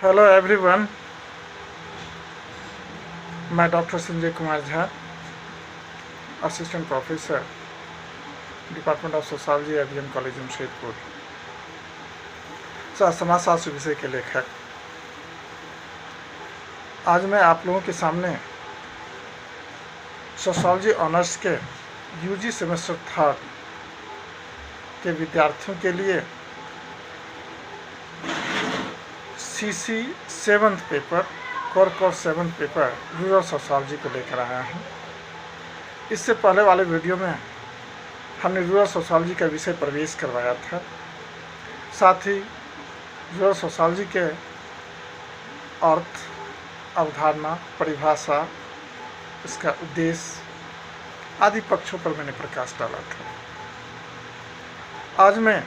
Hello everyone, मैं doctor Sanjay Kumar Jha, assistant professor, department of sociology, ABM college Jamshedpur, समाजशास्त्र विषय के लेखक। आज मैं आप लोगों के सामने सोशियोलॉजी ऑनर्स के यूजी सेमेस्टर 3 के विद्यार्थियों के लिए CC 7th paper, core 7th paper rural sociology को लेकर आया हूँ। इससे पहले वाले वीडियो में हमने रूरल सोशियोलॉजी का विषय प्रवेश करवाया था, साथ ही रूरल सोशियोलॉजी के अर्थ, अवधारणा, परिभाषा, इसका उद्देश्य आदि पक्षों पर मैंने प्रकाश डाला था। आज मैं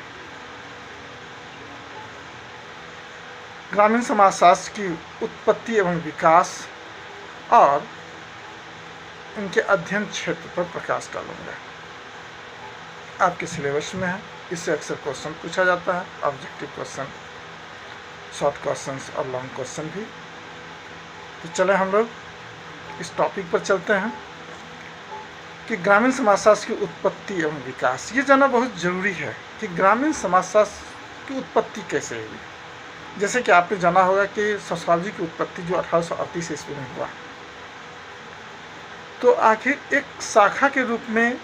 ग्रामीण समाजशास्त्र की उत्पत्ति एवं विकास और इनके अध्ययन क्षेत्र पर प्रकाश डालूंगा। आपके सिलेबस में है, इससे अक्सर क्वेश्चन पूछा जाता है, ऑब्जेक्टिव क्वेश्चन, शॉर्ट क्वेश्चंस और लॉन्ग क्वेश्चन भी। तो चले हम लोग इस टॉपिक पर चलते हैं कि ग्रामीण समाजशास्त्र की उत्पत्ति एवं विकास। ये जानना बहुत ज़रूरी है कि ग्रामीण समाजशास्त्र की उत्पत्ति कैसे हुई। जैसे कि आपने जाना होगा कि सोशियोलॉजी की उत्पत्ति जो 1838 ईस्वी में हुआ, तो आखिर एक शाखा के रूप में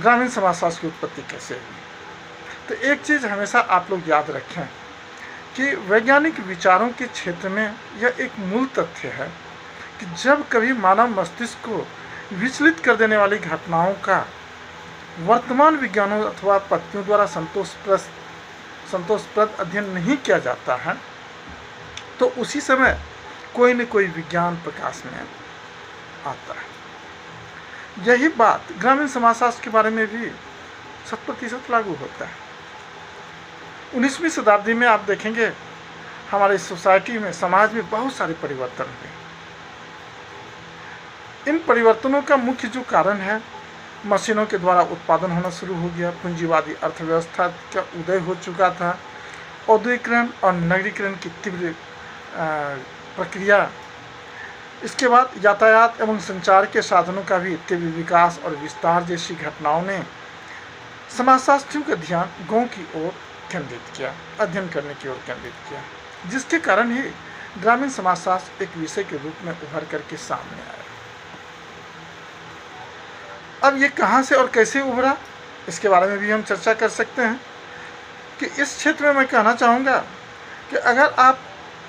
ग्रामीण समाजशास्त्र की उत्पत्ति कैसे हुई। तो एक चीज़ हमेशा आप लोग याद रखें कि वैज्ञानिक विचारों के क्षेत्र में यह एक मूल तथ्य है कि जब कभी मानव मस्तिष्क को विचलित कर देने वाली घटनाओं का वर्तमान विज्ञानों अथवा पद्धतियों द्वारा संतोषप्रद अध्ययन नहीं किया जाता है, तो उसी समय कोई न कोई विज्ञान प्रकाश में आता है। यही बात ग्रामीण समाजशास्त्र के बारे में भी 100% लागू होता है। 19वीं शताब्दी में आप देखेंगे हमारे सोसाइटी में, समाज में बहुत सारे परिवर्तन हुए। इन परिवर्तनों का मुख्य जो कारण है, मशीनों के द्वारा उत्पादन होना शुरू हो गया, पूंजीवादी अर्थव्यवस्था का उदय हो चुका था, औद्योगिकरण और नगरीकरण की तीव्र प्रक्रिया, इसके बाद यातायात एवं संचार के साधनों का भी तीव्र विकास और विस्तार जैसी घटनाओं ने समाजशास्त्रियों का ध्यान गांव की ओर केंद्रित किया, अध्ययन करने की ओर केंद्रित किया, जिसके कारण ही ग्रामीण समाजशास्त्र एक विषय के रूप में उभर करके सामने आया। अब ये कहाँ से और कैसे उभरा, इसके बारे में भी हम चर्चा कर सकते हैं। कि इस क्षेत्र में मैं कहना चाहूँगा कि अगर आप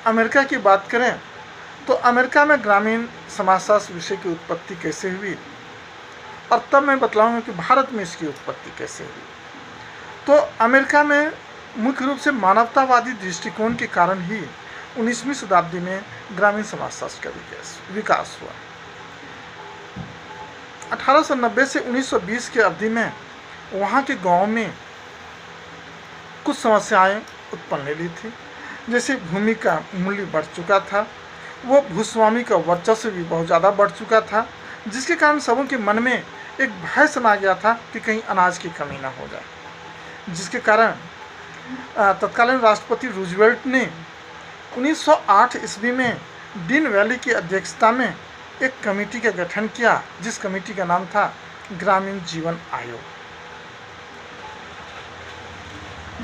अमेरिका की बात करें तो अमेरिका में ग्रामीण समाजशास्त्र विषय की उत्पत्ति कैसे हुई, और तब मैं बतलाऊँगा कि भारत में इसकी उत्पत्ति कैसे हुई। तो अमेरिका में मुख्य रूप से मानवतावादी दृष्टिकोण के कारण ही 19वीं शताब्दी में ग्रामीण समाजशास्त्र का विकास हुआ। 1890 से 1920 के अवधि में वहाँ के गांव में कुछ समस्याएं उत्पन्न ले ली थी। जैसे भूमि का मूल्य बढ़ चुका था, वो भूस्वामी का वर्चस्व भी बहुत ज़्यादा बढ़ चुका था, जिसके कारण सबों के मन में एक भय समा गया था कि कहीं अनाज की कमी ना हो जाए। जिसके कारण तत्कालीन राष्ट्रपति रूजवेल्ट ने 1908 ईस्वी में डीन वैली की अध्यक्षता में एक कमेटी का गठन किया, जिस कमेटी का नाम था ग्रामीण जीवन आयोग।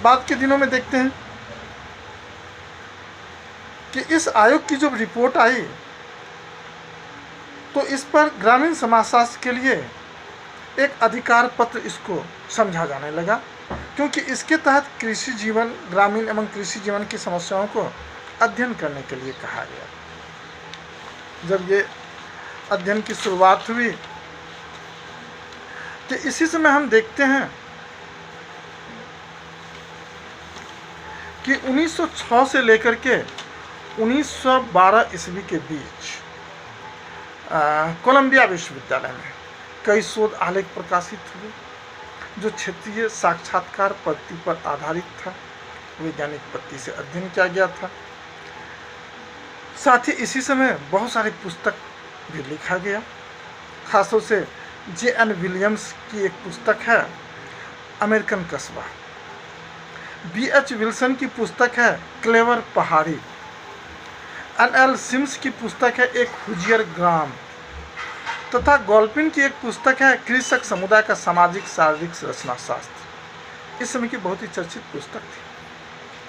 बाद के दिनों में देखते हैं कि इस आयोग की जब रिपोर्ट आई तो इस पर ग्रामीण समाजशास्त्र के लिए एक अधिकार पत्र इसको समझा जाने लगा, क्योंकि इसके तहत कृषि जीवन, ग्रामीण एवं कृषि जीवन की समस्याओं को अध्ययन करने के लिए कहा गया। जब ये अध्ययन की शुरुआत हुई तो इसी समय हम देखते हैं कि 1906 से लेकर के 1912 ईस्वी के बीच कोलंबिया विश्वविद्यालय में कई शोध आलेख प्रकाशित हुए, जो क्षेत्रीय साक्षात्कार पद्धति पर आधारित था, वैज्ञानिक पद्धति से अध्ययन किया गया था। साथ ही इसी समय बहुत सारे पुस्तक भी लिखा गया, खासतौर से J.N. विलियम्स की एक पुस्तक है अमेरिकन कस्बा, B.H. विल्सन की पुस्तक है क्लेवर पहाड़ी। N.L. सिम्स की पुस्तक है एक हुजियर ग्राम, तथा गोल्पिन की एक पुस्तक है कृषक समुदाय का सामाजिक शारीरिक रचना शास्त्र। इस समय की बहुत ही चर्चित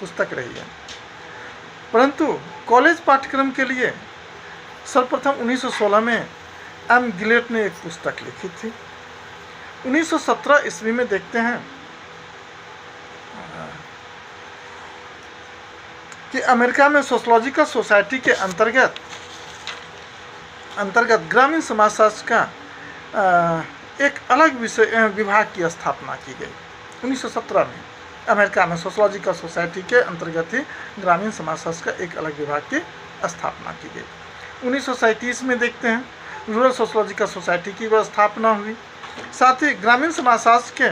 पुस्तक रही है। परंतु कॉलेज पाठ्यक्रम के लिए सर्वप्रथम 1916 में एम गिलेट ने एक पुस्तक लिखी थी। 1917 ईस्वी में देखते हैं कि अमेरिका में सोशलॉजिकल सोसाइटी के अंतर्गत ग्रामीण समाजशास्त्र का एक अलग विभाग की स्थापना की गई। 1917 में अमेरिका में सोशलॉजिकल सोसाइटी के अंतर्गत ही ग्रामीण समाजशास्त्र का एक अलग विभाग की स्थापना की गई। 1937 में देखते हैं रूरल सोशलॉजिकल सोसाइटी की स्थापना हुई। साथ ही ग्रामीण समाजशास्त्र के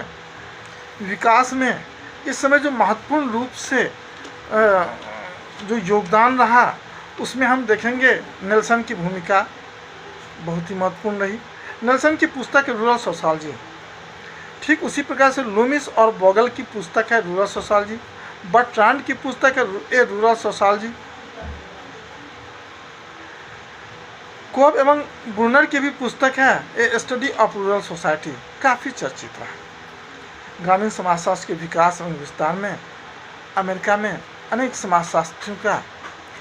विकास में इस समय जो महत्वपूर्ण रूप से जो योगदान रहा, उसमें हम देखेंगे नेल्सन की भूमिका बहुत ही महत्वपूर्ण रही। नेल्सन की पुस्तक है रूरल सोशलॉजी। ठीक उसी प्रकार से लूमिस और बोगल की पुस्तक है रूरल सोशलॉजी। बर्ट्रांड की पुस्तक है रूरल सोशलॉजी। कोब एवं ब्रूनर की भी पुस्तक है ए स्टडी ऑफ रूरल सोसाइटी, काफ़ी चर्चित रहा। ग्रामीण समाजशास्त्र के विकास एवं विस्तार में अमेरिका में अनेक समाजशास्त्रियों का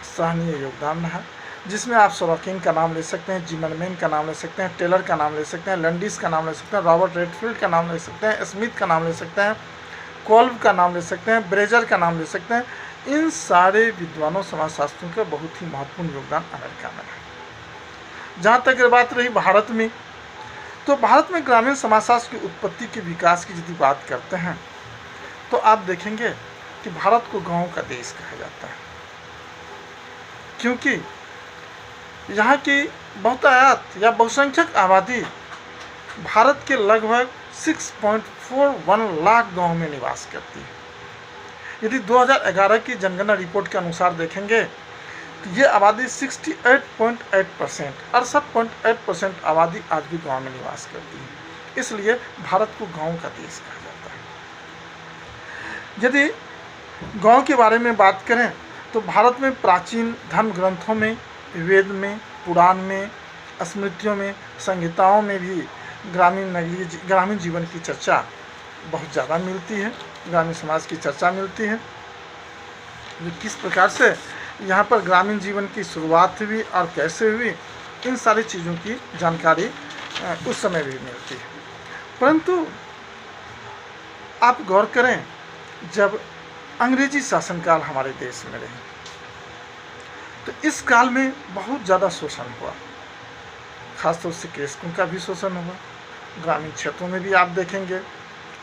सराहनीय योगदान रहा, जिसमें आप सोरोकिन का नाम ले सकते हैं, जिमरमैन का नाम ले सकते हैं, टेलर का नाम ले सकते हैं, लंडिस का नाम ले सकते हैं, रॉबर्ट रेडफील्ड का नाम ले सकते हैं, स्मिथ का नाम ले सकते हैं, कोल्ब का नाम ले सकते हैं, ब्रेजर का नाम ले सकते हैं। इन सारे विद्वानों समाजशास्त्रियों का बहुत ही महत्वपूर्ण योगदान अमेरिका में रहा। जहाँ तक बात रही भारत में, तो भारत में ग्रामीण समाजशास्त्र की उत्पत्ति के विकास की यदि बात करते हैं तो आप देखेंगे कि भारत को गाँव का देश कहा जाता है, क्योंकि यहाँ की बहुतायत या बहुसंख्यक आबादी भारत के लगभग 6.41 लाख गाँव में निवास करती है। यदि 2011 की जनगणना रिपोर्ट के अनुसार देखेंगे तो ये आबादी 68.8%, 68.8% आबादी आज भी गांव में निवास करती है। इसलिए भारत को गांव का देश कहा जाता है। यदि गांव के बारे में बात करें तो भारत में प्राचीन धर्म ग्रंथों में, वेद में, पुराण में, स्मृतियों में, संहिताओं में भी ग्रामीण जीवन की चर्चा बहुत ज़्यादा मिलती है, ग्रामीण समाज की चर्चा मिलती है। किस प्रकार से यहाँ पर ग्रामीण जीवन की शुरुआत हुई और कैसे हुई, इन सारी चीज़ों की जानकारी उस समय भी मिलती है। परंतु आप गौर करें, जब अंग्रेजी शासनकाल हमारे देश में रहे तो इस काल में बहुत ज़्यादा शोषण हुआ, खासतौर से कृषकों का भी शोषण हुआ। ग्रामीण क्षेत्रों में भी आप देखेंगे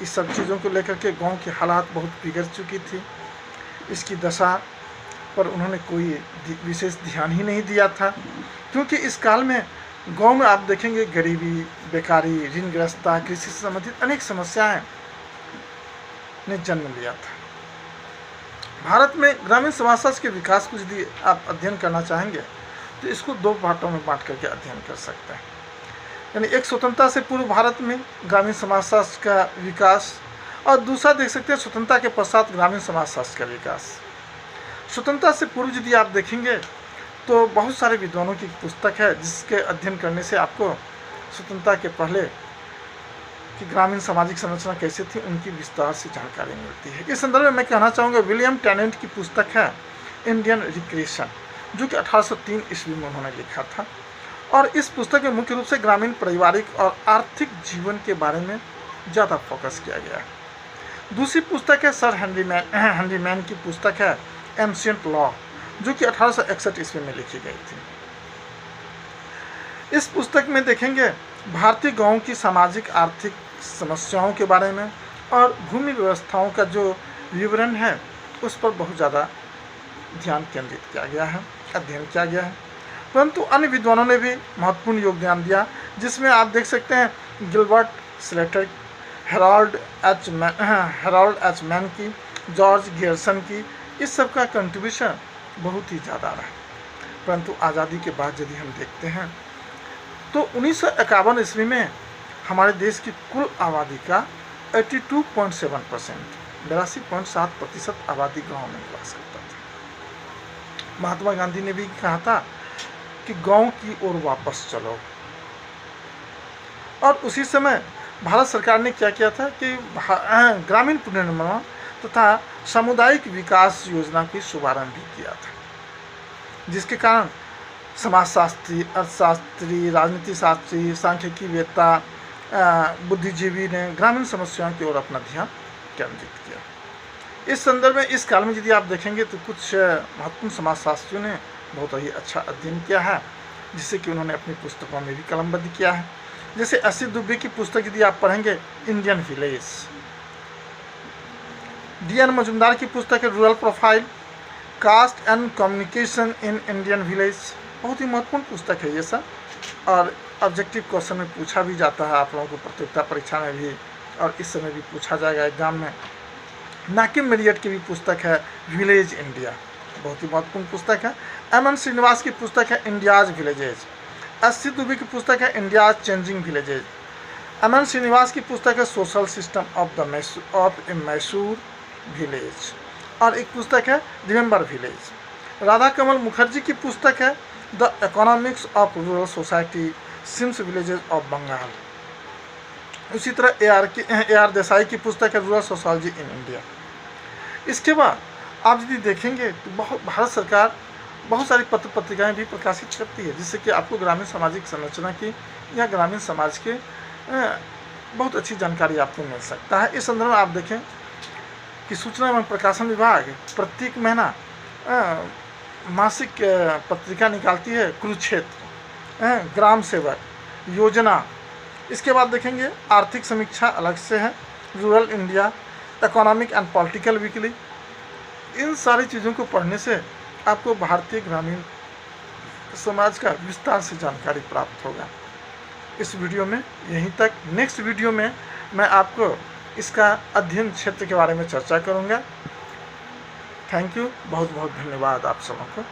इस सब चीज़ों को लेकर के गांव की हालात बहुत बिगड़ चुकी थी। इसकी दशा पर उन्होंने कोई विशेष ध्यान ही नहीं दिया था, क्योंकि इस काल में गांव में आप देखेंगे गरीबी, बेकारी, ऋणग्रस्तता, कृषि से संबंधित अनेक समस्याएं ने जन्म लिया था। भारत में ग्रामीण समाजशास्त्र के विकास को यदि आप अध्ययन करना चाहेंगे तो इसको दो पार्टों में बांट करके अध्ययन कर सकते हैं। यानी एक स्वतंत्रता से पूर्व भारत में ग्रामीण समाजशास्त्र का विकास, और दूसरा देख सकते हैं स्वतंत्रता के पश्चात ग्रामीण समाजशास्त्र का विकास। स्वतंत्रता से पूर्व यदि आप देखेंगे तो बहुत सारे विद्वानों की पुस्तक है जिसके अध्ययन करने से आपको स्वतंत्रता के पहले कि ग्रामीण सामाजिक संरचना कैसे थी उनकी विस्तार से जानकारी मिलती है। इस संदर्भ में मैं कहना चाहूँगा विलियम टेनेंट की पुस्तक है इंडियन रिक्रिएशन, जो कि 1803 ईस्वी में उन्होंने लिखा था, और इस पुस्तक में मुख्य रूप से ग्रामीण पारिवारिक और आर्थिक जीवन के बारे में ज़्यादा फोकस किया गया है। दूसरी पुस्तक है सर हेनरी मैन की पुस्तक है एंशिएंट लॉ, जो कि 1861 ईस्वी में लिखी गई थी। इस पुस्तक में देखेंगे भारतीय गांवों की सामाजिक आर्थिक समस्याओं के बारे में और भूमि व्यवस्थाओं का जो विवरण है उस पर बहुत ज़्यादा ध्यान केंद्रित किया गया है, अध्ययन किया गया है। परंतु अन्य विद्वानों ने भी महत्वपूर्ण योगदान दिया, जिसमें आप देख सकते हैं Gilbert Slater, Herald H man की, जॉर्ज गियर्सन की, इस सब का कंट्रीब्यूशन बहुत ही ज़्यादा रहा। परंतु आज़ादी के बाद यदि हम देखते हैं तो 1951 ईस्वी में हमारे देश की कुल आबादी का 82.7%, 82.7% आबादी गांव में निवास करता था। महात्मा गांधी ने भी कहा था कि गांव की ओर वापस चलो, और उसी समय भारत सरकार ने क्या किया था कि ग्रामीण पुनर्निर्माण तथा सामुदायिक विकास योजना की शुभारंभ भी किया था, जिसके कारण समाजशास्त्री, अर्थशास्त्री, राजनीति शास्त्री, सांख्यिकीवेत्ता, बुद्धिजीवी ने ग्रामीण समस्याओं की ओर अपना ध्यान केंद्रित किया। इस संदर्भ में इस काल में यदि आप देखेंगे तो कुछ महत्वपूर्ण समाजशास्त्रियों ने बहुत ही अच्छा अध्ययन किया है, जिससे कि उन्होंने अपनी पुस्तकों में भी कलमबद्ध किया है। जैसे असित दुबे की पुस्तक यदि आप पढ़ेंगे इंडियन विलेज, डी.एन. मजुमदार की पुस्तक है rural profile, caste and communication in Indian village, बहुत ही महत्वपूर्ण पुस्तक है ये सब, और ऑब्जेक्टिव क्वेश्चन में पूछा भी जाता है आप लोगों को प्रतियोगिता परीक्षा में भी, और इस समय भी पूछा जाएगा एग्जाम में। नाकिम मेरियट की भी पुस्तक है विलेज इंडिया, बहुत ही महत्वपूर्ण पुस्तक है। एम.एन. श्रीनिवास की पुस्तक है इंडियाज विलेजेज। असित दुबे की पुस्तक है India's changing villages. M N. Srinivas की पुस्तक है social system of a Mysore village, और एक पुस्तक है रिमेंबर विलेज। राधा कमल मुखर्जी की पुस्तक है the economics of rural society seems villages of Bengal. उसी तरह ए.आर. देसाई की पुस्तक है रूरल सोशोलॉजी इन इंडिया। इसके बाद आप यदि देखेंगे तो भारत सरकार बहुत सारी पत्र पत्रिकाएं भी प्रकाशित करती है, जिससे कि आपको ग्रामीण सामाजिक संरचना की या ग्रामीण समाज के बहुत अच्छी जानकारी आपको मिल सकता है। इस संदर्भ में आप देखें कि सूचना एवं प्रकाशन विभाग प्रत्येक महीना मासिक पत्रिका निकालती है, कुरुक्षेत्र, ग्राम सेवक, योजना। इसके बाद देखेंगे आर्थिक समीक्षा अलग से है, rural India, economic and political weekly. इन सारी चीज़ों को पढ़ने से आपको भारतीय ग्रामीण समाज का विस्तार से जानकारी प्राप्त होगा। इस वीडियो में यहीं तक। नेक्स्ट वीडियो में मैं आपको इसका अध्ययन क्षेत्र के बारे में चर्चा करूंगा। थैंक यू, बहुत बहुत धन्यवाद आप सबों को।